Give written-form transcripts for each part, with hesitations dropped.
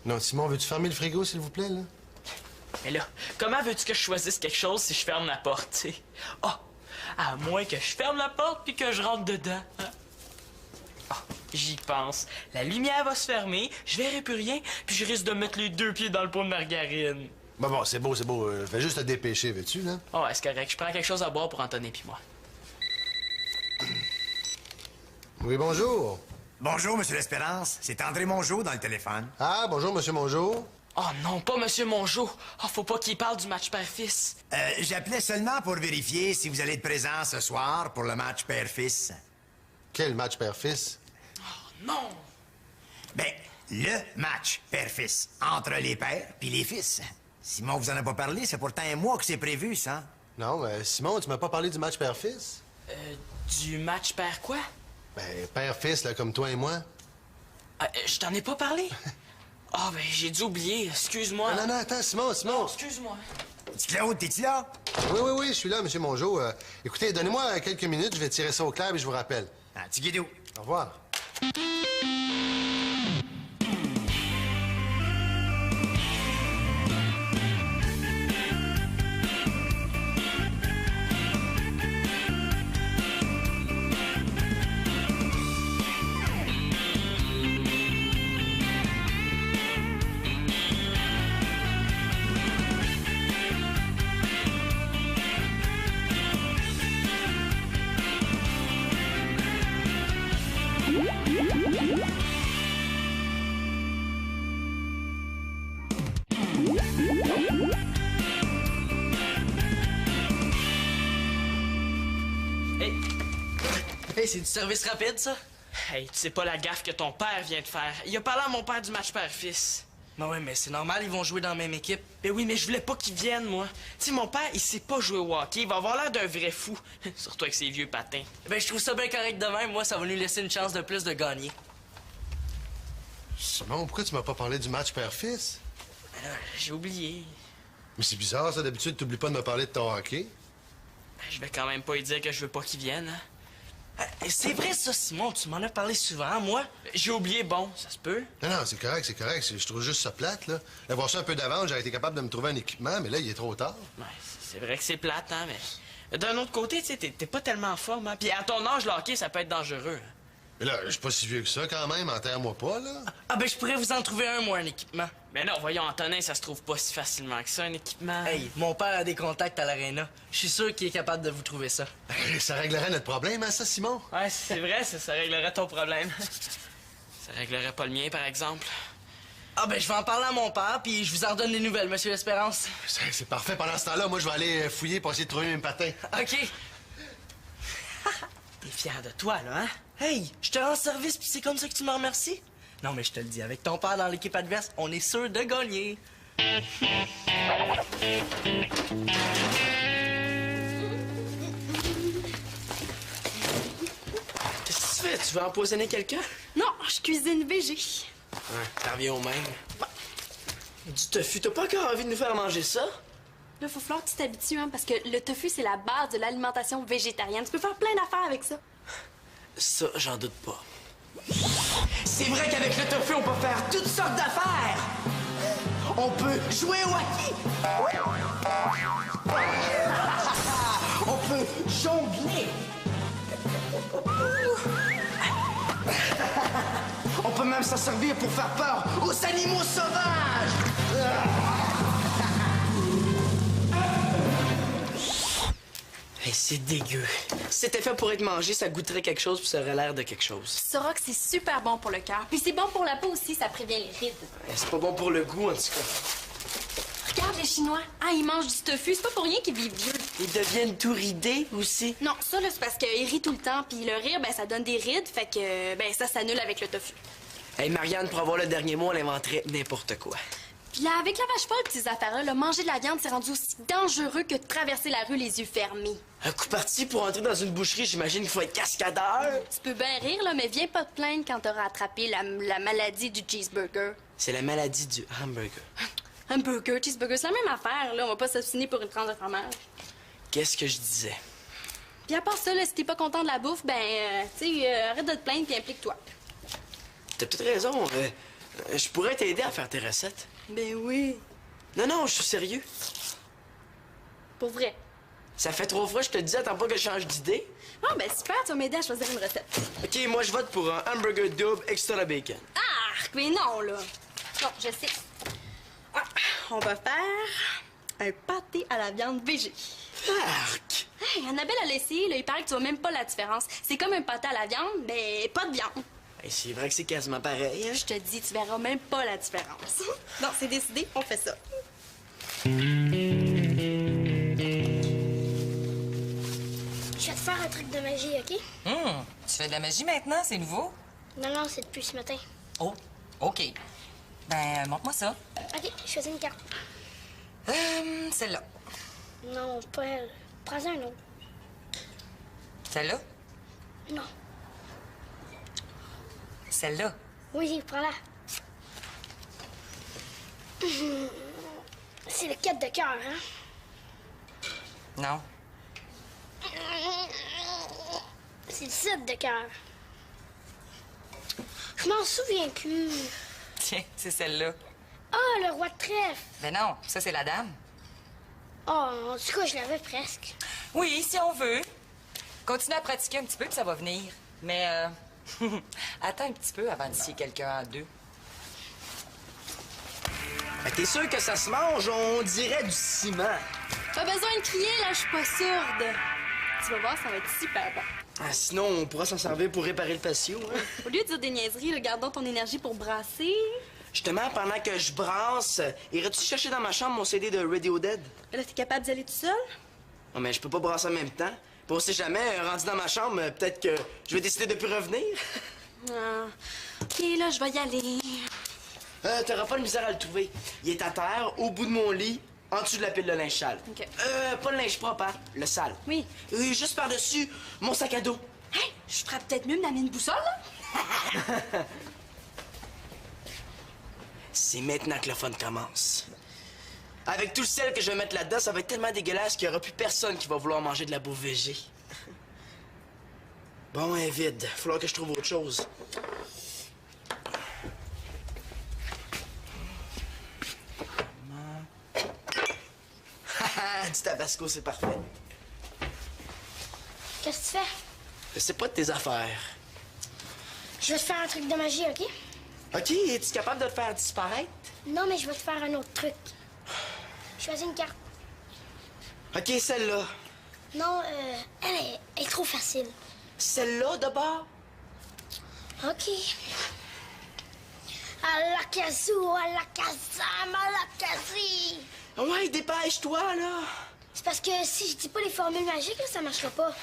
Non, Simon, veux-tu fermer le frigo, s'il vous plaît, là? Mais là, comment veux-tu que je choisisse quelque chose si je ferme la porte, tu sais? Ah! À moins que je ferme la porte puis que je rentre dedans. Hein? Ah, j'y pense. La lumière va se fermer, je verrai plus rien, puis je risque de mettre les 2 pieds dans le pot de margarine. Bon, c'est beau, c'est beau. Fais juste te dépêcher, veux-tu, là? Oh, ouais, c'est correct. Je prends quelque chose à boire pour Anthony puis moi. Oui, bonjour. Bonjour, Monsieur l'Espérance. C'est André Mongeau dans le téléphone. Ah, bonjour, Monsieur Mongeau. Oh non, pas Monsieur Mongeau. Oh, faut pas qu'il parle du match père-fils. J'appelais seulement pour vérifier si vous allez être présent ce soir pour le match père-fils. Quel match père-fils? Oh non! Ben, le match père-fils entre les pères puis les fils. Simon vous en a pas parlé, c'est pourtant un mois que c'est prévu, ça. Non, mais Simon, tu m'as pas parlé du match père-fils? Du match père quoi? Ben, père-fils, là, comme toi et moi. Je t'en ai pas parlé? Ah, ben, j'ai dû oublier. Excuse-moi. Non, attends, Simon. Non, excuse-moi. Petit Claude, t'es-tu là? Oui, je suis là, Monsieur Mongeau. Écoutez, donnez-moi quelques minutes, je vais tirer ça au clair et je vous rappelle. Ah, petit guidou. Au revoir. Hey, c'est du service rapide, ça? Hey, tu sais pas la gaffe que ton père vient de faire. Il a parlé à mon père du match père-fils. Ben ouais, mais c'est normal, ils vont jouer dans la même équipe. Ben oui, mais je voulais pas qu'il vienne, moi. Tu sais, mon père, il sait pas jouer au hockey. Il va avoir l'air d'un vrai fou. Surtout avec ses vieux patins. Ben, je trouve ça bien correct de même. Moi, ça va lui laisser une chance de plus de gagner. Simon, pourquoi tu m'as pas parlé du match père-fils? J'ai oublié. Mais c'est bizarre, ça. D'habitude, t'oublies pas de me parler de ton hockey. Ben, je vais quand même pas lui dire que je veux pas qu'il vienne, hein. C'est vrai, ça, Simon. Tu m'en as parlé souvent, moi. J'ai oublié, bon, ça se peut. Non, c'est correct. Je trouve juste ça plate, là. D'avoir ça un peu d'avance, j'aurais été capable de me trouver un équipement, mais là, il est trop tard. Ouais, c'est vrai que c'est plate, hein, mais... D'un autre côté, tu sais, t'es pas tellement en forme, hein. Puis à ton âge, le hockey, ça peut être dangereux. Hein. Mais là, je suis pas si vieux que ça, quand même. Enterre-moi pas, là. Ah, ben, je pourrais vous en trouver un, moi, un équipement. Mais non, voyons, Antonin, ça se trouve pas si facilement que ça, un équipement. Hey, mon père a des contacts à l'aréna. Je suis sûr qu'il est capable de vous trouver ça. Ça réglerait notre problème, hein, ça, Simon? Ouais, c'est vrai, ça réglerait ton problème. Ça réglerait pas le mien, par exemple. Ah, ben, je vais en parler à mon père, puis je vous en donne des nouvelles, Monsieur l'Espérance. C'est parfait. Pendant ce temps-là, moi, je vais aller fouiller pour essayer de trouver mes patins. OK. T'es fier de toi, là, hein? Hey, je te rends service, puis c'est comme ça que tu me remercies? Non, mais je te le dis, avec ton père dans l'équipe adverse, on est sûr de gagner. Qu'est-ce que tu fais? Tu veux empoisonner quelqu'un? Non, je cuisine végé. Ouais, t'en reviens au même. Du tofu, t'as pas encore envie de nous faire manger ça? Là, faut falloir que tu t'habitues, hein, parce que le tofu, c'est la base de l'alimentation végétarienne. Tu peux faire plein d'affaires avec ça. Ça, j'en doute pas. C'est vrai qu'avec le tofu, on peut faire toutes sortes d'affaires. On peut jouer au hockey. On peut jongler. On peut même s'en servir pour faire peur aux animaux sauvages. Hey, c'est dégueu. Si c'était fait pour être mangé, ça goûterait quelque chose puis ça aurait l'air de quelque chose. Tu sauras que c'est super bon pour le cœur. Puis c'est bon pour la peau aussi, ça prévient les rides. C'est pas bon pour le goût, en tout cas. Regarde les Chinois. Ah, ils mangent du tofu. C'est pas pour rien qu'ils vivent vieux. Ils deviennent tout ridés aussi. Non, ça, là, c'est parce qu'ils rient tout le temps. Puis le rire, ben, ça donne des rides. Fait que, ben, ça s'annule avec le tofu. Hey, Marianne, pour avoir le dernier mot, elle inventerait n'importe quoi. Puis là, avec la vache folle, ces affaires-là, là, manger de la viande, c'est rendu aussi dangereux que de traverser la rue les yeux fermés. Un coup parti pour entrer dans une boucherie, j'imagine qu'il faut être cascadeur. Tu peux bien rire, là, mais viens pas te plaindre quand t'auras attrapé la maladie du cheeseburger. C'est la maladie du hamburger. Un burger, cheeseburger, c'est la même affaire, là. On va pas s'obstiner pour une tranche de fromage. Qu'est-ce que je disais? Puis à part ça, là, si t'es pas content de la bouffe, ben, tu sais, arrête de te plaindre puis implique-toi. T'as peut-être raison. Je pourrais t'aider à faire tes recettes. Ben oui. Non, je suis sérieux. Pour vrai. Ça fait 3 fois que je te dis, attends pas que je change d'idée. Ah, ben super, tu vas m'aider à choisir une recette. OK, moi, je vote pour un hamburger double extra bacon. Arc, mais non, là. Non, je sais. Ah, on va faire un pâté à la viande végé. Arc! Hey, Annabelle a essayé, là, il paraît que tu vois même pas la différence. C'est comme un pâté à la viande, mais pas de viande. Hey, c'est vrai que c'est quasiment pareil, hein? Je te dis, tu verras même pas la différence. Non, c'est décidé, on fait ça. Je vais te faire un truc de magie, OK? Tu fais de la magie maintenant, c'est nouveau? Non, c'est depuis ce matin. Oh, OK. Ben, montre-moi ça. OK, choisis une carte. Celle-là. Non, pas elle. Prends-en un autre. Celle-là? Non. Celle-là. Oui, prends-la. C'est le 4 de cœur, hein? Non. C'est le 7 de cœur. Je m'en souviens plus. Tiens, c'est celle-là. Ah, le roi de trèfle. Ben non, ça, c'est la dame. Oh, en tout cas, je l'avais presque. Oui, si on veut. Continue à pratiquer un petit peu, puis ça va venir. Mais, attends un petit peu avant d'essayer quelqu'un en deux. Fait que t'es sûr que ça se mange? On dirait du ciment. Pas besoin de crier, là, je suis pas sourde. Tu vas voir, ça va être super bon. Ah, sinon, on pourra s'en servir pour réparer le patio, hein? Au lieu de dire des niaiseries, là, gardons ton énergie pour brasser. Justement, pendant que je brasse, irais-tu chercher dans ma chambre mon CD de Radiohead? Là, t'es capable d'y aller tout seul? Non, mais je peux pas brasser en même temps. Puis on sait jamais, rendu dans ma chambre, peut-être que je vais décider de plus revenir. Ah. OK, là, je vais y aller. T'auras pas de misère à le trouver. Il est à terre, au bout de mon lit, en dessous de la pile de linge sale. OK. Pas le linge propre, hein? Le sale. Oui. Juste par-dessus, mon sac à dos. Hey, je ferais peut-être mieux de m'amener une boussole, là? C'est maintenant que le fun commence. Avec tout le sel que je vais mettre là-dedans, ça va être tellement dégueulasse qu'il n'y aura plus personne qui va vouloir manger de la bouffe végé. Bon, elle est vide. Il va falloir que je trouve autre chose. Du tabasco, c'est parfait. Qu'est-ce que tu fais? C'est pas de tes affaires. Je vais te faire un truc de magie, OK? OK, es-tu capable de te faire disparaître? Non, mais je vais te faire un autre truc. Choisis une carte. OK, celle-là. Non, elle est trop facile. Celle-là, d'abord? OK. Alakazou, alakazam, alakazi. Ouais, dépêche-toi, là. C'est parce que si je dis pas les formules magiques, là, ça marchera pas.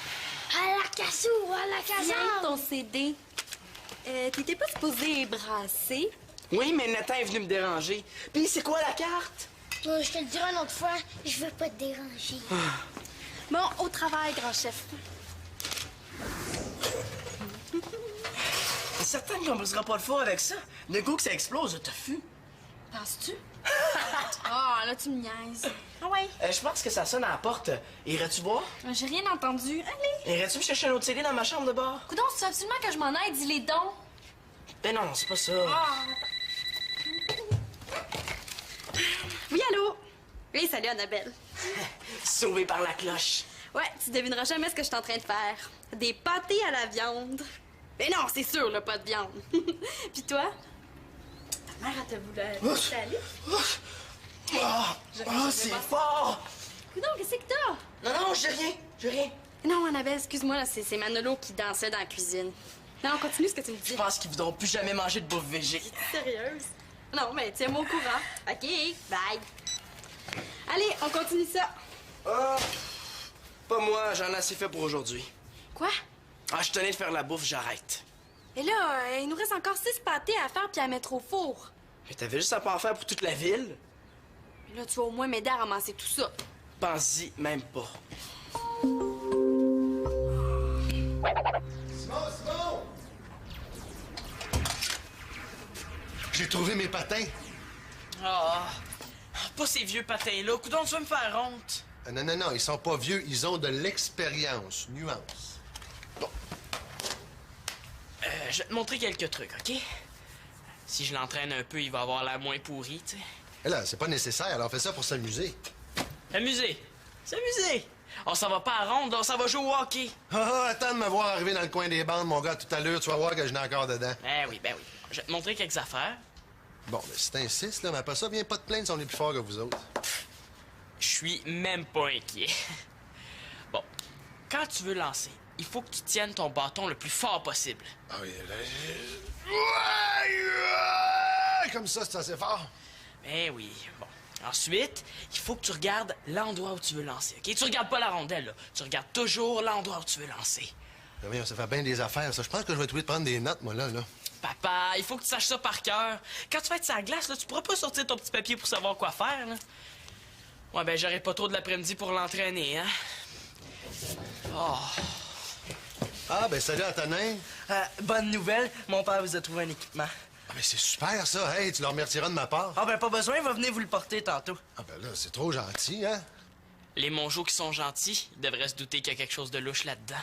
Alakazou, Viens, alakazam. ton CD. T'étais pas supposé brasser? Oui, mais Nathan est venu me déranger. Puis c'est quoi la carte? Je te le dirai une autre fois. Je veux pas te déranger. Bon, au travail, grand chef. T'es certain qu'on brisera pas le four avec ça? Le coup que ça explose, t'as fui. Penses-tu? Ah, là, tu me niaises. Ah ouais? Je pense que ça sonne à la porte. Irais-tu voir? J'ai rien entendu. Allez. Irais-tu me chercher un autre CD dans ma chambre de bord? Coudon, si tu veux absolument que je m'en aille, dis-les donc. Ben non, c'est pas ça. Oui, allô? Oui, salut, Annabelle. Sauvé par la cloche. Ouais, tu devineras jamais ce que je suis en train de faire. Des pâtés à la viande. Mais non, c'est sûr, là, pas de viande. Puis toi? Ta mère, elle t'a voulu aller? C'est fort! Coudon, qu'est-ce que t'as? Non, j'ai rien. Non, Annabelle, excuse-moi, là, c'est Manolo qui dansait dans la cuisine. Non, continue ce que tu me dis. Je pense qu'ils voudront plus jamais manger de bouffe végé. Sérieuse? Non, mais tiens-moi au courant. OK, bye. Allez, on continue ça. Pas moi, j'en ai assez fait pour aujourd'hui. Quoi? Je tenais de faire la bouffe, j'arrête. Et là, il nous reste encore 6 pâtés à faire puis à mettre au four. Mais t'avais juste à pas en faire pour toute la ville? Là, tu vas au moins m'aider à ramasser tout ça. Pense-y même pas. Simon! J'ai trouvé mes patins. Ah, pas ces vieux patins-là. Coudon, tu vas me faire honte. Non, ils sont pas vieux, ils ont de l'expérience. Nuance. Bon. Je vais te montrer quelques trucs, OK? Si je l'entraîne un peu, il va avoir l'air moins pourri, tu sais. Et là, c'est pas nécessaire, alors on fait ça pour s'amuser. S'amuser! S'amuser! On s'en va pas à ronde, on s'en va jouer au hockey. Attends de me voir arriver dans le coin des bandes, mon gars, tout à l'heure, tu vas voir que je n'ai encore dedans. Ben oui. Je vais te montrer quelques affaires. Bon, mais si t'insistes, là, mais après ça, viens pas te plaindre si on est plus fort que vous autres. Je suis même pas inquiet. Bon, quand tu veux lancer, il faut que tu tiennes ton bâton le plus fort possible. Ah oui, là... Comme ça, c'est assez fort. Ben oui, bon. Ensuite, il faut que tu regardes l'endroit où tu veux lancer, OK? Tu regardes pas la rondelle, là. Tu regardes toujours l'endroit où tu veux lancer. Ben voyons, ça fait bien des affaires, ça. Je pense que je vais être obligé de prendre des notes, moi, là. Papa, il faut que tu saches ça par cœur. Quand tu vas être sur la glace, là, tu pourras pas sortir ton petit papier pour savoir quoi faire, là. Ouais, ben j'aurai pas trop de l'après-midi pour l'entraîner, hein? Oh. Ah, ben salut, Antonin. Bonne nouvelle, mon père vous a trouvé un équipement. Ah, ben c'est super, ça. Hey, tu le remercieras de ma part. Ah ben pas besoin, il va venir vous le porter tantôt. Ah, ben là, c'est trop gentil, hein? Les mongeaux qui sont gentils, ils devraient se douter qu'il y a quelque chose de louche là-dedans.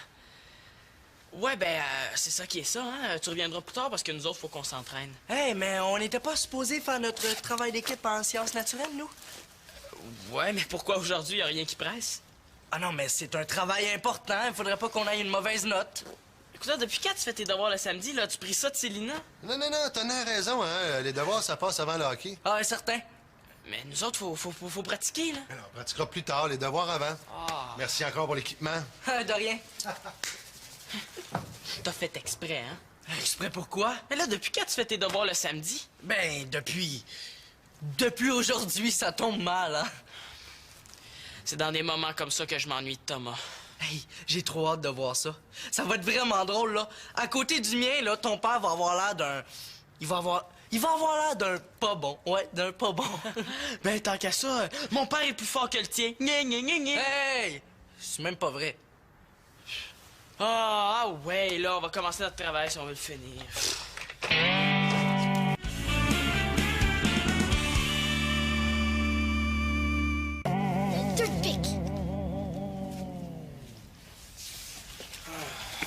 Ouais, ben, c'est ça qui est ça, hein? Tu reviendras plus tard parce que nous autres, faut qu'on s'entraîne. Hey, mais on n'était pas supposé faire notre travail d'équipe en sciences naturelles, nous? Ouais, mais pourquoi aujourd'hui, y a rien qui presse? Ah non, mais c'est un travail important, il faudrait pas qu'on ait une mauvaise note. Écoute, depuis quand tu fais tes devoirs le samedi, là? Tu pris ça de Célina? Non, Antonin a raison, hein? Les devoirs, ça passe avant le hockey. Ah, ouais, certain. Mais nous autres, faut pratiquer, là. Alors, on pratiquera plus tard, les devoirs avant. Ah. Merci encore pour l'équipement. De rien. T'as fait exprès, hein? Exprès pourquoi? Mais là, depuis quand tu fais tes devoirs le samedi? Ben, depuis aujourd'hui, ça tombe mal, hein? C'est dans des moments comme ça que je m'ennuie de Thomas. Hey, j'ai trop hâte de voir ça. Ça va être vraiment drôle, là. À côté du mien, là, ton père va avoir l'air d'un... Il va avoir l'air d'un pas bon. Ouais, d'un pas bon. Ben, tant qu'à ça, mon père est plus fort que le tien. Gna, gna, gna, gna. Hey! C'est même pas vrai. Ah ouais, là, on va commencer notre travail si on veut le finir. Toothpick.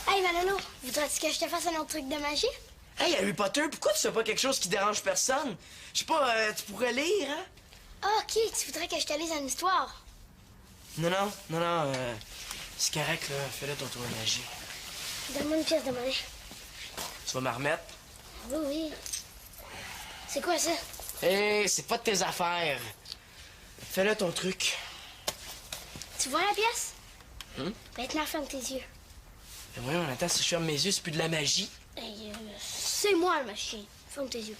Hey, Manolo, voudrais-tu que je te fasse un autre truc de magie? Hey, Harry Potter, pourquoi tu fais pas quelque chose qui dérange personne? Je sais pas, tu pourrais lire, hein? Ah, OK, tu voudrais que je te lise une histoire? Non, c'est correct, là. Fais-le ton tour de magie. Donne-moi une pièce de monnaie. Tu vas m'en remettre? Oui, oui. C'est quoi ça? Hey, c'est pas de tes affaires. Fais-le ton truc. Tu vois la pièce? Maintenant, ferme tes yeux. Mais voyons, attends, si je ferme mes yeux, c'est plus de la magie. Hey, c'est moi le machin. Ferme tes yeux.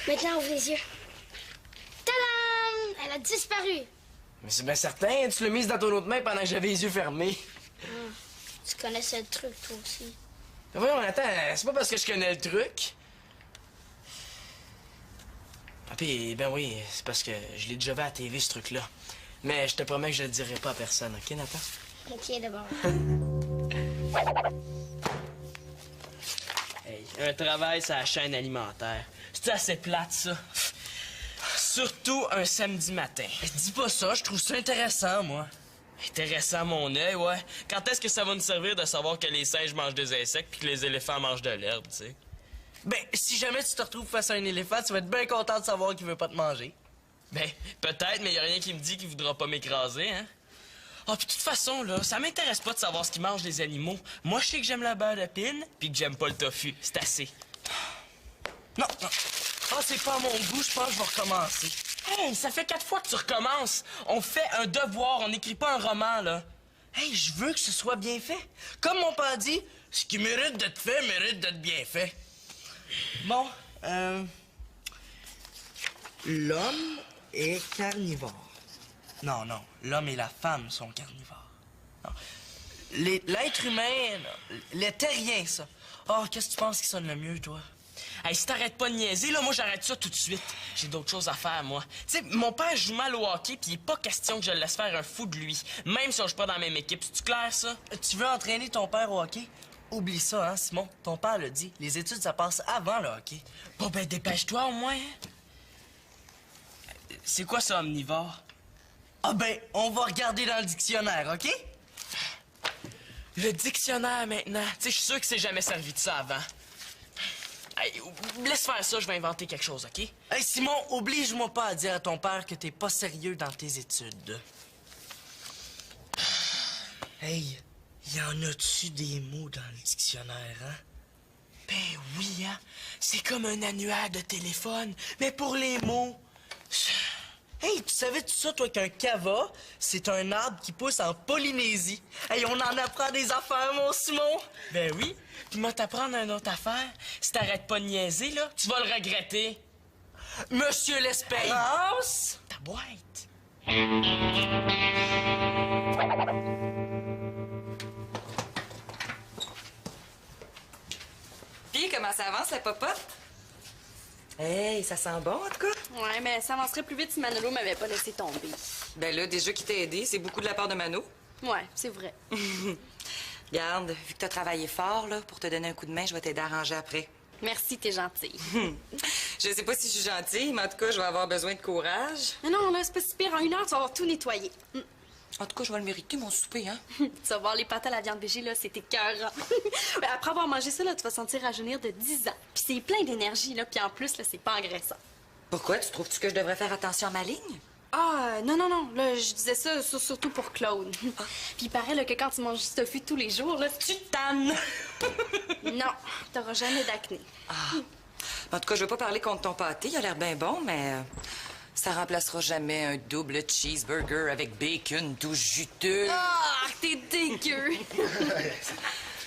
Maintenant, ouvre les yeux. Tadam! Elle a disparu. Mais c'est bien certain, tu l'as mise dans ton autre main pendant que j'avais les yeux fermés. Tu connaissais le truc, toi aussi. Mais voyons, attends, c'est pas parce que je connais le truc. Ah, puis, ben oui, c'est parce que je l'ai déjà vu à la TV, ce truc-là. Mais je te promets que je le dirai pas à personne, OK, Nathan? OK, d'abord. Hey, un travail sur la chaîne alimentaire. C'est assez plate, ça. Surtout un samedi matin. Dis pas ça, je trouve ça intéressant, moi. Intéressant à mon œil, ouais. Quand est-ce que ça va nous servir de savoir que les singes mangent des insectes puis que les éléphants mangent de l'herbe, tu sais? Ben, si jamais tu te retrouves face à un éléphant, tu vas être bien content de savoir qu'il veut pas te manger. Ben, peut-être, mais y a rien qui me dit qu'il voudra pas m'écraser, hein? Ah, puis de toute façon, là, ça m'intéresse pas de savoir ce qu'ils mangent les animaux. Moi, je sais que j'aime la beurre de pine puis que j'aime pas le tofu. C'est assez. Non. Ah, c'est pas à mon goût, je pense que je vais recommencer. Hey, ça fait 4 fois que tu recommences. On fait un devoir, on n'écrit pas un roman, là. Hey, je veux que ce soit bien fait. Comme mon père dit, ce qui mérite d'être fait, mérite d'être bien fait. Bon, l'homme est carnivore. Non, l'homme et la femme sont carnivores. Non. L'être humain, les terriens, ça. Oh, qu'est-ce que tu penses qui sonne le mieux, toi? Hey, si t'arrêtes pas de niaiser, là, moi, j'arrête ça tout de suite. J'ai d'autres choses à faire, moi. Tu sais, mon père joue mal au hockey, puis il est pas question que je le laisse faire un fou de lui. Même si on joue pas dans la même équipe. C'est-tu clair, ça? Tu veux entraîner ton père au hockey? Oublie ça, hein, Simon. Ton père le dit. Les études, ça passe avant le hockey. Bon, ben, dépêche-toi, au moins. C'est quoi ça, omnivore? Ah ben, on va regarder dans le dictionnaire, OK? Le dictionnaire, maintenant. Tu sais, je suis sûr que c'est jamais servi de ça avant. Hey, laisse faire ça, je vais inventer quelque chose, OK? Hey, Simon, oblige-moi pas à dire à ton père que t'es pas sérieux dans tes études. Hey, y en a-tu des mots dans le dictionnaire, hein? Ben oui, hein? C'est comme un annuaire de téléphone, mais pour les mots. Hey, tu savais tout ça, toi, qu'un cava, c'est un arbre qui pousse en Polynésie? Hey, on en apprend des affaires, mon Simon! Ben oui. Puis moi t'apprendre une autre affaire. Si t'arrêtes pas de niaiser, là, tu vas le regretter. Monsieur l'Espérance! Ta boîte. Puis, comment ça avance, la popote? Hey, ça sent bon, en tout cas. Ouais, mais ça avancerait plus vite si Manolo m'avait pas laissé tomber. Ben là, déjà qui t'a aidé, c'est beaucoup de la part de Mano. Ouais, c'est vrai. Regarde, vu que t'as travaillé fort, là, pour te donner un coup de main, je vais t'aider à ranger après. Merci, t'es gentille. Je sais pas si je suis gentille, mais en tout cas, je vais avoir besoin de courage. Mais non, là, c'est pas si pire. En 1 heure, tu vas avoir tout nettoyé. En tout cas, je vais le mériter, mon souper, hein. Tu vas voir les pâtes à la viande végé, là, c'est écœurant. Ouais, après avoir mangé ça, là, tu vas sentir rajeunir de 10 ans. Puis c'est plein d'énergie, là. Puis en plus, là, c'est pas engraissant. Pourquoi? Tu trouves-tu que je devrais faire attention à ma ligne? Ah, non. Là, je disais ça surtout pour Claude. Puis il paraît, là, que quand tu manges du tofu tous les jours, là, tu te tannes. Non, t'auras jamais d'acné. En tout cas, je veux pas parler contre ton pâté, il a l'air bien bon, mais ça remplacera jamais un double cheeseburger avec bacon tout juteux. Ah, t'es dégueu.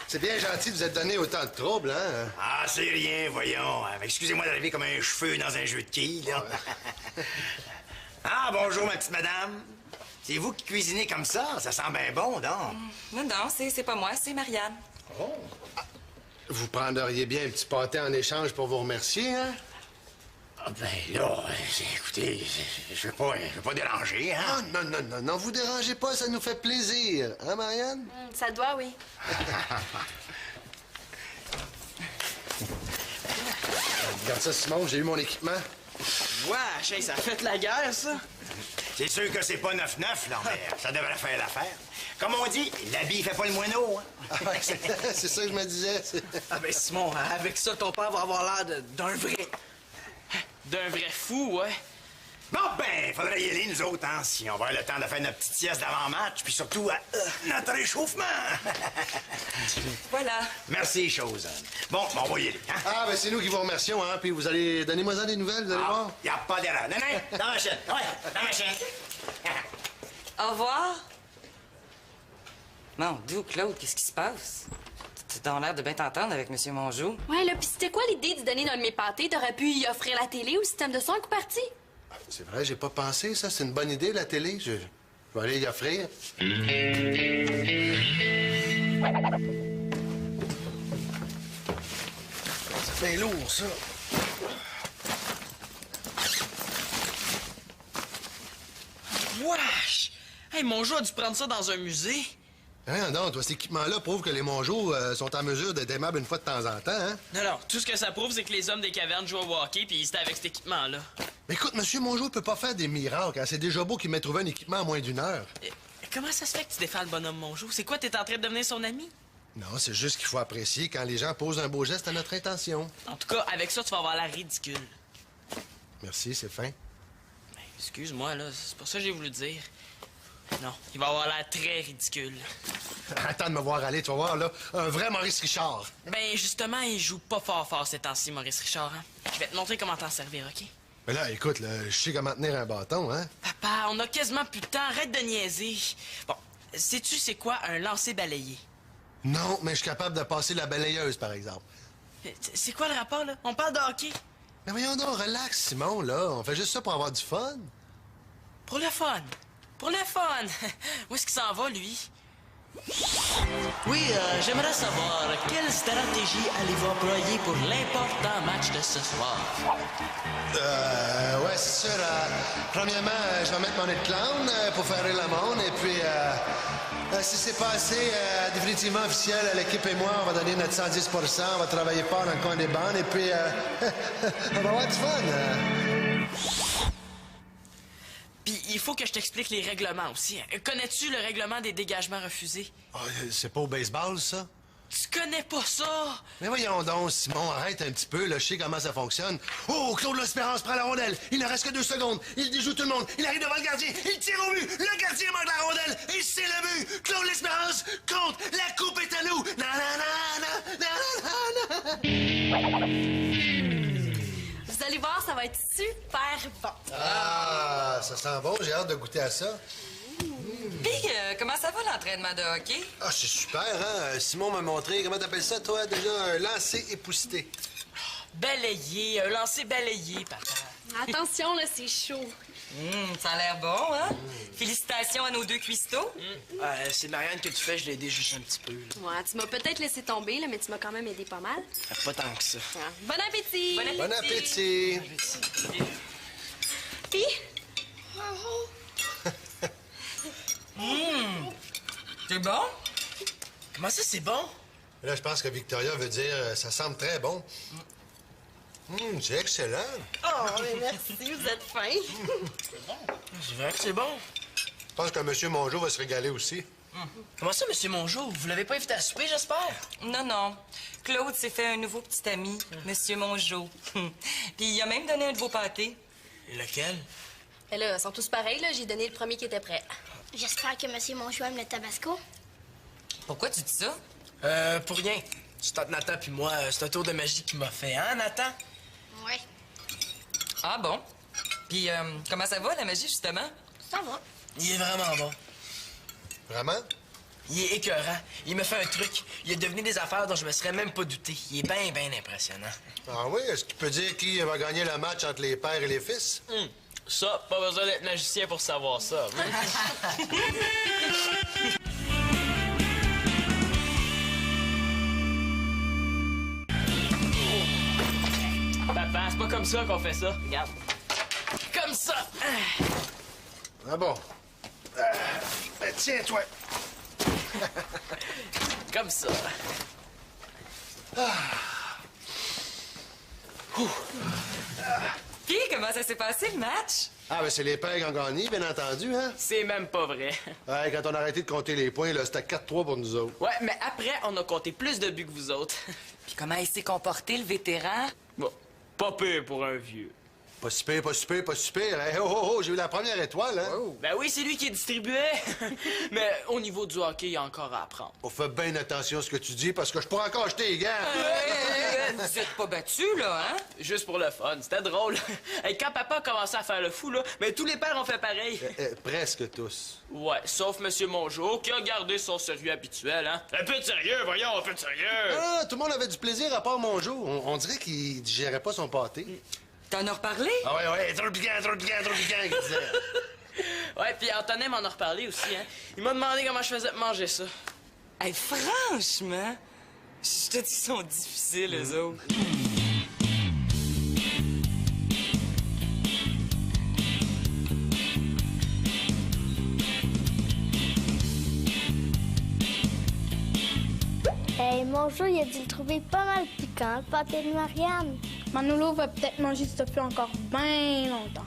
C'est bien gentil de vous être donné autant de troubles, hein? Ah, c'est rien, voyons. Excusez-moi d'arriver comme un cheveu dans un jeu de quilles, là. Ah, bonjour, ma petite madame. C'est vous qui cuisinez comme ça? Ça sent bien bon, non? Non, c'est pas moi, c'est Marianne. Oh. Vous prendriez bien un petit pâté en échange pour vous remercier, hein? Ah, ben là, écoutez, je veux pas déranger, hein? Ah, non, vous dérangez pas, ça nous fait plaisir. Hein, Marianne? Ça doit, oui. Regarde ça, Simon, j'ai eu mon équipement. Wesh, hey, ça a fait la guerre, ça! C'est sûr que c'est pas 9-9, là, mais ça devrait faire l'affaire. Comme on dit, l'habit fait pas le moineau, hein? Ah, ouais, c'est ça que je me disais. Ah ben Simon, avec ça, ton père va avoir l'air d'un vrai. D'un vrai fou, ouais. Bon, ben, faudrait y aller, nous autres, hein, si on va avoir le temps de faire notre petite sieste d'avant-match, puis surtout notre réchauffement. Voilà. Merci, chose. Bon, on va y aller, hein? Ah, ben c'est nous qui vous remercions, hein, puis vous allez... Donnez-moi-en des nouvelles, vous allez voir. Y a pas d'erreur. Non, dans ma chaîne. Ouais, dans ma chaîne. Au revoir. Mon Dieu, Claude, qu'est-ce qui se passe? Tu as l'air de bien t'entendre avec M. Mongeau. Ouais, là, pis c'était quoi l'idée de donner d'un de mes pâtés? T'aurais pu y offrir la télé ou le système de son à coup parti? C'est vrai, j'ai pas pensé, ça. C'est une bonne idée, la télé. Je vais aller y offrir. Ça fait lourd, ça. Wesh! Hey, mon jeu a dû prendre ça dans un musée. Hein, non, toi, cet équipement-là prouve que les mongeaux sont en mesure d'être aimables une fois de temps en temps, hein? Non, tout ce que ça prouve, c'est que les hommes des cavernes jouent au hockey puis ils étaient avec cet équipement-là. Mais écoute, monsieur Mongeau peut pas faire des miracles, hein? C'est déjà beau qu'il m'ait trouvé un équipement en moins d'1 heure. Comment ça se fait que tu défends le bonhomme Mongeau? C'est quoi, t'es en train de devenir son ami? Non, c'est juste qu'il faut apprécier quand les gens posent un beau geste à notre intention. En tout cas, avec ça, tu vas avoir l'air ridicule. Merci, c'est fin. Ben, excuse-moi, là, c'est pour ça que j'ai voulu dire. Non, il va avoir l'air très ridicule. Attends de me voir aller, tu vas voir, là, un vrai Maurice Richard. Ben, justement, il joue pas fort ces temps-ci, Maurice Richard, hein? Je vais te montrer comment t'en servir, OK? Mais là, écoute, là, je sais comment tenir un bâton, hein? Papa, on a quasiment plus de temps, arrête de niaiser. Bon, sais-tu c'est quoi un lancer balayé? Non, mais je suis capable de passer la balayeuse, par exemple. C'est quoi le rapport, là? On parle de hockey? Mais voyons donc, relax, Simon, là. On fait juste ça pour avoir du fun. Pour le fun. Pour le fun. Où est-ce qu'il s'en va, lui? Oui, j'aimerais savoir quelle stratégie allez-vous employer pour l'important match de ce soir? Ouais, c'est sûr. Premièrement, je vais mettre mon nez de clown pour faire rire le monde. Et puis, si c'est pas assez définitivement officiel, l'équipe et moi, on va donner notre 110 %. On va travailler fort dans le coin des bandes. Et puis, on va avoir du fun. Puis, il faut que je t'explique les règlements aussi. Connais-tu le règlement des dégagements refusés? Ah, c'est pas au baseball, ça? Tu connais pas ça? Mais voyons donc, Simon, arrête un petit peu, là, je sais comment ça fonctionne. Oh, Claude L'Espérance prend la rondelle. Il ne reste que 2 secondes. Il déjoue tout le monde. Il arrive devant le gardien. Il tire au but. Le gardien manque la rondelle. Et c'est le but. Claude L'Espérance compte. La coupe est à nous. Na, na, na, na, na, na, na. Vous allez voir, ça va être super bon. Ah, ça sent bon. J'ai hâte de goûter à ça. Puis, comment ça va l'entraînement de hockey? Ah, c'est super, hein? Simon m'a montré, comment t'appelles ça, toi, déjà? Un lancer épousseté. Balayé, un lancer balayé, papa. Attention, là, c'est chaud. Ça a l'air bon, hein? Félicitations à nos 2 cuistots. C'est Marianne que tu fais, je l'ai aidé juste un petit peu. Là. Ouais, tu m'as peut-être laissé tomber, là, mais tu m'as quand même aidé pas mal. Pas tant que ça. Ah, bon appétit! Bon appétit! Puis, C'est bon? Comment ça, c'est bon? Là, je pense que Victoria veut dire ça semble très bon. C'est excellent. oh, mais merci, vous êtes fin. C'est vrai que c'est bon. Je pense que M. Mongeau va se régaler aussi. Comment ça, Monsieur Mongeau? Vous l'avez pas invité à souper, j'espère? Non, non. Claude s'est fait un nouveau petit ami, Monsieur Mongeau. Puis il a même donné un de vos pâtés. Lequel? Et là, ils sont tous pareils, là. J'ai donné le premier qui était prêt. J'espère que M. Monchou aime le tabasco. Pourquoi tu dis ça? Pour rien. C'est entre Nathan puis moi, c'est un tour de magie qu'il m'a fait, hein, Nathan? Ouais, Ah bon? Puis comment ça va, la magie, justement? ça va. Il est vraiment bon. Vraiment? Il est écœurant. Il me fait un truc. Il a devenu des affaires dont je me serais même pas douté. Il est bien, bien impressionnant. Ah oui? Est-ce qu'il peut dire qui va gagner le match entre les pères et les fils? Ça, pas besoin d'être magicien pour savoir ça. Papa, c'est pas comme ça qu'on fait ça. Regarde. Comme ça. Ah bon? Tiens, toi. Comme ça. Puis, comment ça s'est passé, le match? Ah, ben c'est les pères qui ont gagné, bien entendu, hein? C'est même pas vrai. Ouais, quand on a arrêté de compter les points, là, c'était 4-3 pour nous autres. Ouais, mais après, on a compté plus de buts que vous autres. Puis comment il s'est comporté, le vétéran? Bon, pas pire pour un vieux. Pas si pire, pas si pire, pas si pire. Hey, oh, j'ai eu la première étoile, hein? Ben oui, c'est lui qui distribuait. Mais au niveau du hockey, il y a encore à apprendre. On fait bien attention à ce que tu dis, parce que je pourrais encore acheter les gants. Vous êtes pas battus, là, hein? Juste pour le fun, c'était drôle. Et quand papa a commencé à faire le fou, là, mais tous les pères ont fait pareil. Presque tous. Ouais, sauf Monsieur Mongeau, qui a gardé son sérieux habituel, hein. Un peu de sérieux, voyons, un peu de sérieux. Ah, tout le monde avait du plaisir à part Mongeau. On dirait qu'il digérait pas son pâté. T'en as reparlé? Ah ouais, trop piquant, qu'il disait. Ouais, puis Antonin m'en a reparlé aussi, hein. Il m'a demandé comment je faisais pour manger ça. Hey, franchement, je te dis, ils sont difficiles, eux autres. Hey, Monchou, il a dû le trouver pas mal piquant, le pâté de Marianne. Manolo va peut-être manger ce tofu encore bien longtemps.